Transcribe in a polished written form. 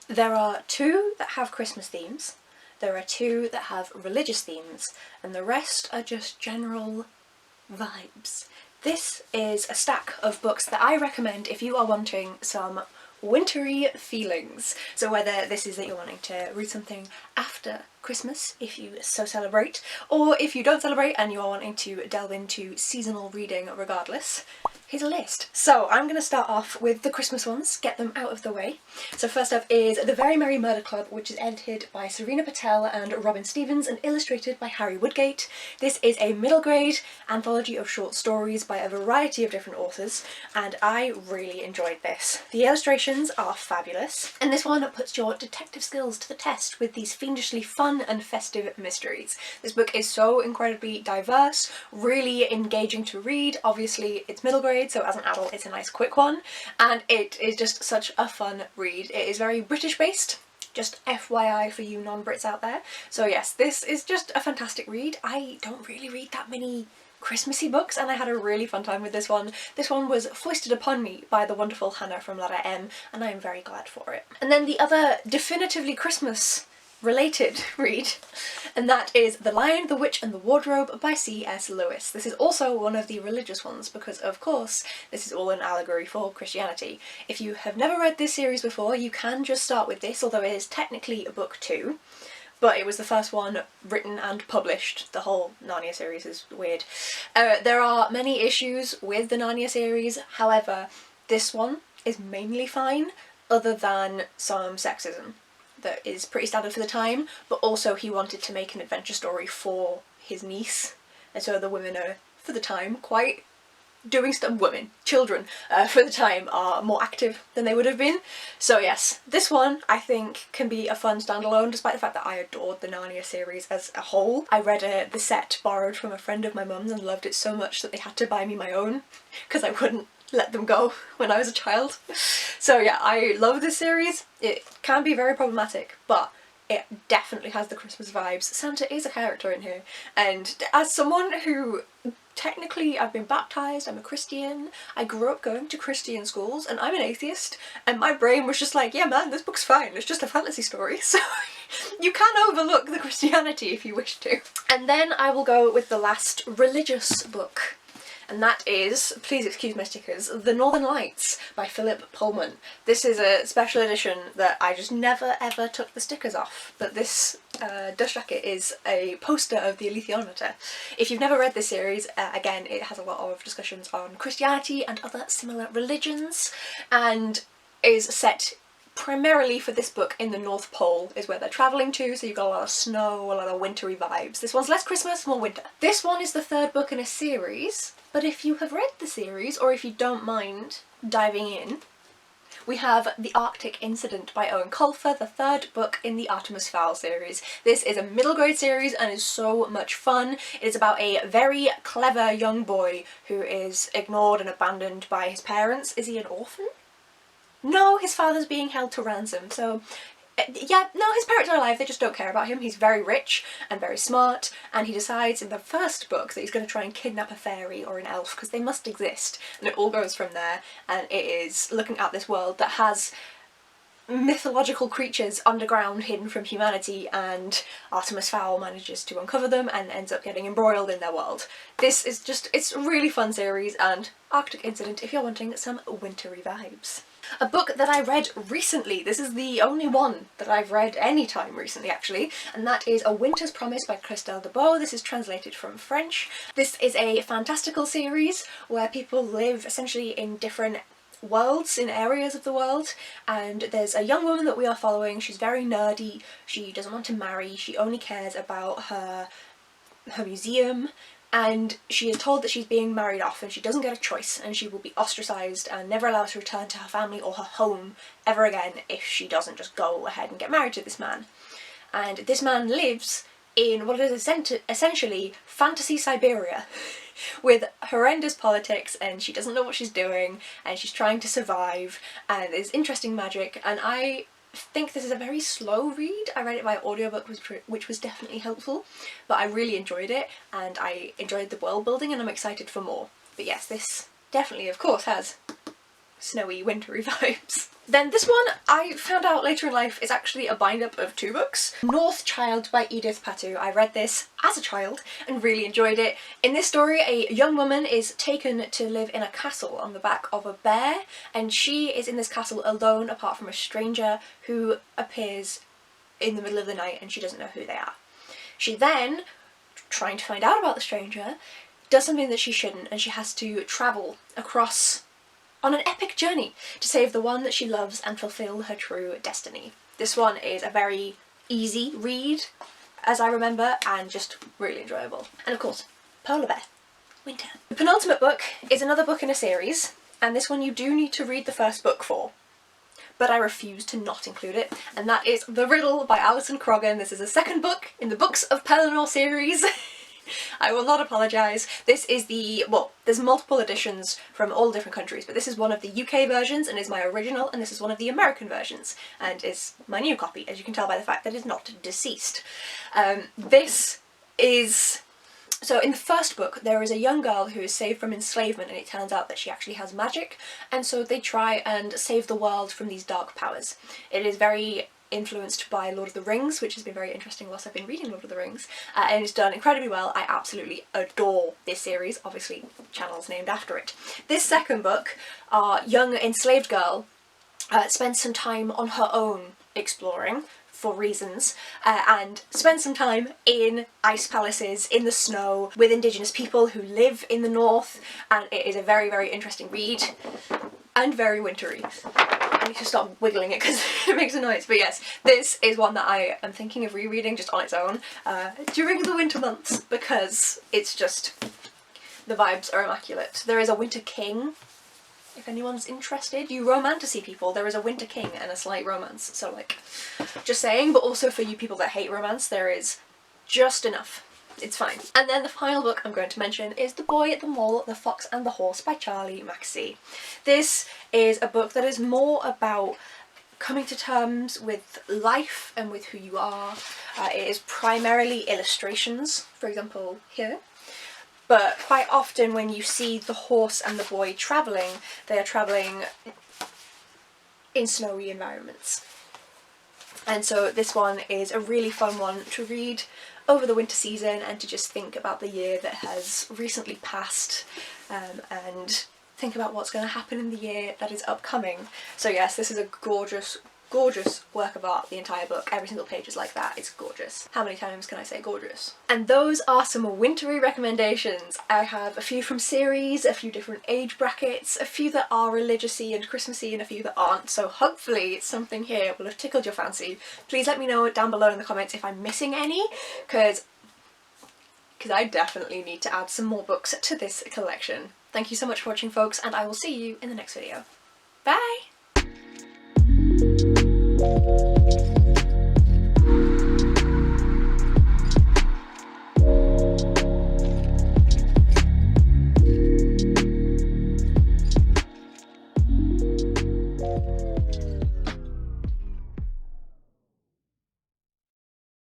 There are 2 that have Christmas themes, there are 2 that have religious themes, and the rest are just general vibes. This is a stack of books that I recommend if you are wanting some wintry feelings. So whether this is that you're wanting to read something after Christmas, if you so celebrate, or if you don't celebrate and you are wanting to delve into seasonal reading regardless, here's a list. So I'm going to start off with the Christmas ones, get them out of the way. So first up is The Very Merry Murder Club, which is edited by Serena Patel and Robin Stevens and illustrated by Harry Woodgate. This is a middle grade anthology of short stories by a variety of different authors, and I really enjoyed this. The illustrations are fabulous, and this one puts your detective skills to the test with these fiendishly fun and festive mysteries. This book is so incredibly diverse, really engaging to read. Obviously it's middle grade, so as an adult it's a nice quick one, and it is just such a fun read. It is very British based, just FYI for you non-Brits out there. So yes, this is just a fantastic read. I don't really read that many Christmassy books, and I had a really fun time with this one. This one was foisted upon me by the wonderful Hannah from Ladder M, and I am very glad for it. And then the other definitively Christmas related read, and that is The Lion, the Witch and the Wardrobe by C.S. Lewis. This is also one of the religious ones because, of course, this is all an allegory for Christianity. If you have never read this series before, you can just start with this, although it is technically a book 2. But it was the first one written and published. The whole Narnia series is weird. There are many issues with the Narnia series, however, this one is mainly fine, other than some sexism that is pretty standard for the time, but also he wanted to make an adventure story for his niece, and so the women are, for the time, quite doing stuff. Children, for the time, are more active than they would have been. So yes, this one I think can be a fun standalone, despite the fact that I adored the Narnia series as a whole. I read the set borrowed from a friend of my mum's and loved it so much that they had to buy me my own, because I wouldn't let them go when I was a child. So yeah, I love this series. It can be very problematic, but it definitely has the Christmas vibes. Santa is a character in here, and as someone who technically, I've been baptised, I'm a Christian, I grew up going to Christian schools, and I'm an atheist, and my brain was just like, yeah man, this book's fine, it's just a fantasy story, so you can overlook the Christianity if you wish to. And then I will go with the last religious book, and that is, please excuse my stickers, The Northern Lights by Philip Pullman. This is a special edition that I just never ever took the stickers off, but this dust jacket is a poster of the Alethiometer. If you've never read this series, again, it has a lot of discussions on Christianity and other similar religions, and is set primarily for this book in the North Pole is where they're travelling to, so you've got a lot of snow, a lot of wintry vibes. This one's less Christmas, more winter. This one is the 3rd book in a series, but if you have read the series, or if you don't mind diving in, we have The Arctic Incident by Eoin Colfer, the 3rd book in the Artemis Fowl series. This is a middle grade series and is so much fun. It is about a very clever young boy who is ignored and abandoned by his parents. Is he an orphan? No, his father's being held to ransom, so yeah, no, his parents are alive, they just don't care about him. He's very rich and very smart, and he decides in the 1st book that he's going to try and kidnap a fairy or an elf, because they must exist, and it all goes from there, and it is looking at this world that has mythological creatures underground hidden from humanity, and Artemis Fowl manages to uncover them and ends up getting embroiled in their world. This is just, it's a really fun series, and Arctic Incident if you're wanting some wintry vibes. A book that I read recently, this is the only one that I've read any time recently actually, and that is A Winter's Promise by Christelle Dabos. This is translated from French. This is a fantastical series where people live essentially in different worlds, in areas of the world, and there's a young woman that we are following. She's very nerdy, she doesn't want to marry, she only cares about her museum, and she is told that she's being married off and she doesn't get a choice, and she will be ostracised and never allowed to return to her family or her home ever again if she doesn't just go ahead and get married to this man. And this man lives in what is essentially fantasy Siberia with horrendous politics, and she doesn't know what she's doing, and she's trying to survive, and there's interesting magic, and I think this is a very slow read. I read it by audiobook, which was definitely helpful, but I really enjoyed it, and I enjoyed the world building, and I'm excited for more. But yes, this definitely, of course, has snowy, wintry vibes. Then this one, I found out later in life, is actually a bind-up of 2 books. North Child by Edith Patou. I read this as a child and really enjoyed it. In this story, a young woman is taken to live in a castle on the back of a bear, and she is in this castle alone apart from a stranger who appears in the middle of the night and she doesn't know who they are. She then, trying to find out about the stranger, does something that she shouldn't, and she has to travel across on an epic journey to save the one that she loves and fulfill her true destiny. This one is a very easy read, as I remember, and just really enjoyable. And of course, Polar Bear, Winter. The penultimate book is another book in a series, and this one you do need to read the first book for, but I refuse to not include it, and that is The Riddle by Alison Croggon. This is the 2nd book in the Books of Pellinor series. I will not apologise. This is the, well, there's multiple editions from all different countries, but this is one of the UK versions and is my original, and this is one of the American versions and is my new copy, as you can tell by the fact that it's not deceased. This is... So in the first book there is a young girl who is saved from enslavement, and it turns out that she actually has magic, and so they try and save the world from these dark powers. It is very influenced by Lord of the Rings, which has been very interesting whilst I've been reading Lord of the Rings, and it's done incredibly well. I absolutely adore this series, obviously channel's named after it. This 2nd book, our young enslaved girl spends some time on her own exploring, for reasons, and spend some time in ice palaces, in the snow, with indigenous people who live in the north, and it is a very, very interesting read, and very wintry. I need to stop wiggling it because it makes a noise, but yes, this is one that I am thinking of rereading just on its own during the winter months, because it's just, the vibes are immaculate. There is a Winter King, if anyone's interested. You romantasy people, there is a Winter King and a slight romance, so like, just saying, but also for you people that hate romance, there is just enough. It's fine. And then the final book I'm going to mention is The Boy at the Mall, The Fox and the Horse by Charlie Mackesy. This is a book that is more about coming to terms with life and with who you are. It is primarily illustrations, for example here. But quite often when you see the horse and the boy travelling, they are travelling in snowy environments. And so this one is a really fun one to read over the winter season and to just think about the year that has recently passed, and think about what's going to happen in the year that is upcoming. So yes, this is a gorgeous, gorgeous work of art, the entire book. Every single page is like that. It's gorgeous. How many times can I say gorgeous? And those are some wintry recommendations. I have a few from series, a few different age brackets, a few that are religious-y and Christmassy, and a few that aren't, so hopefully something here will have tickled your fancy. Please let me know down below in the comments if I'm missing any, because I definitely need to add some more books to this collection. Thank you so much for watching, folks, and I will see you in the next video. Bye!